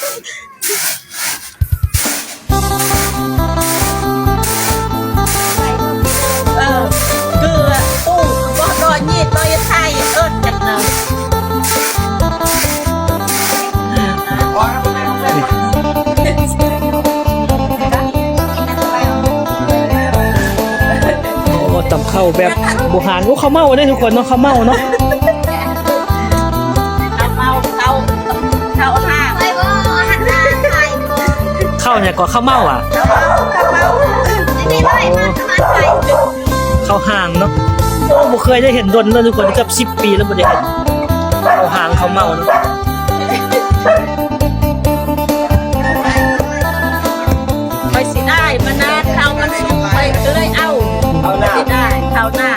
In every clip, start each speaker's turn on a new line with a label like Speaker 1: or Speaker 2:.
Speaker 1: คือตู้ก็รอยี่รอยไทยจังเลย
Speaker 2: โอ้ตำข้าวแบบโบราณโอ้ข้าวเม่าได้ทุกคนเนาะข้าวเม่าเนาะ
Speaker 1: เขาห้าไปบ่หันหน้าไปบ่
Speaker 2: ข้าวเนี่ยก็ข้าวเม่าอ่ะ
Speaker 1: ไม่ได้มันมาไป
Speaker 2: ข้าวห่างเนาะโอ้บ่เคยได้เห็นดนเลยทุกคนเกือบ10 ปีแล้วบ่ได้เห็นข้าวห่างข้าวเม่าเนาะ
Speaker 1: ไปสิได้มานานเขามันสุกไปก็เลยเอาสิได้เขาหน้า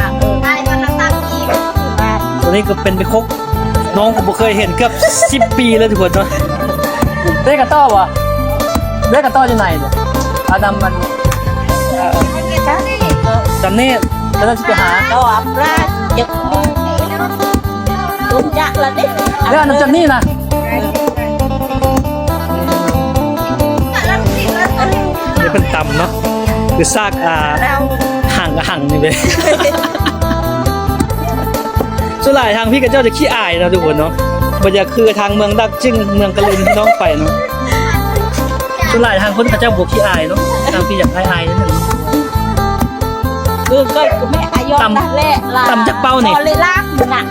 Speaker 1: ได้มันตั้งอีก
Speaker 2: ตัวนี้ก็เป็นไปคกน้องก็บ่เคยเห็นเกือบ10 ปีแล้วทุกคนเนาะได้กระต้อวะได้กระต้ออยู่ไหนเนี่ยอาดำมันจำนี่แล้วเราจะไปหา
Speaker 1: ดอกราชจะตุ้มจักละดิ
Speaker 2: แล้วอันนั้นจำนี่นะนี่เป็นตำเนาะคือซากห่างกับห่างนี่เว้ยส่วนหลายทางพี่กับเจ้าจะขี้อายนะทุกคนเนาะบรรยากาศคือทางเมืองดักจึงเมืองกะลินที่น้องไปเนาะส่วนหลายทางคนกับเจ้าบวกขี้อายเนาะทางพี่อยากอายนิดนึง
Speaker 1: คือก็แม่อายอมนั่นแหละตอเลยลากหนัก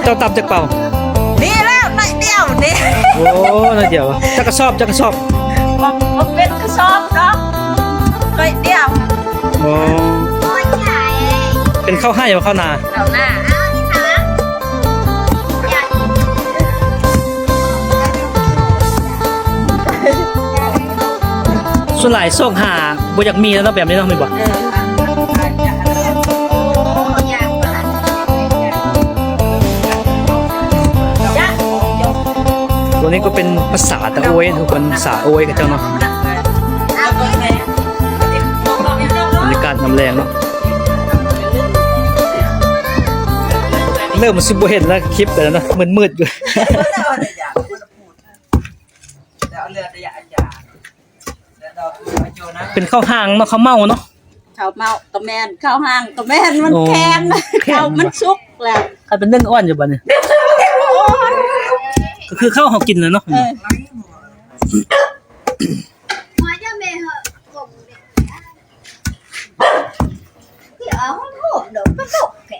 Speaker 2: เจ้าตำจากเป่า
Speaker 1: นี่แล้วหน่อยเดียวนี่
Speaker 2: โอ้น่าเดี๋ยวจักกระสอบ
Speaker 1: มันเป็นกระสอบเนาะหน่อยเดียว
Speaker 2: โอ้เป็นข้าวให้หรือข้าวนา
Speaker 1: เอาหน้า
Speaker 2: ส่วนหลายโซกหาบ่อยากมีแล้วเนาะแบบนี้เนาะไม่บอกตัวนี้ก็เป็นภาษาตะโอยทุกคนภาษาโอยกับเจ้าเนาะบรรยากาศน้ำแรงเนาะเริ่มมันซุบเห็นแล้วคลิปไปแล้วเนาะมืดๆอยู่เป็นข้าวห่างเนาะข้าวเม่าเนาะ
Speaker 1: ข้าวเมาก็แม่นข้าวห้างก็แม่นมันแข็งข้าวมันสุกแล้ว
Speaker 2: ใครเป็นเรื่องอ้อนอยู่บ้านเนี่ยก็คือข้าวเขากินเลยเนาะ
Speaker 3: มาจะเมย์เหอะผมเดี๋ยวเอาโหเดี๋ยวก็ตกแก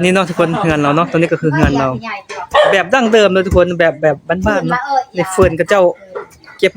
Speaker 2: นี่เนาะทุกคนเฮือนเราเนาะตอนนี้ก็คือเฮือนเรา แบบดั้งเดิมเลยทุกคนแบบบ้านๆเนาะในเฟิร์นกับเจ้าเก็บ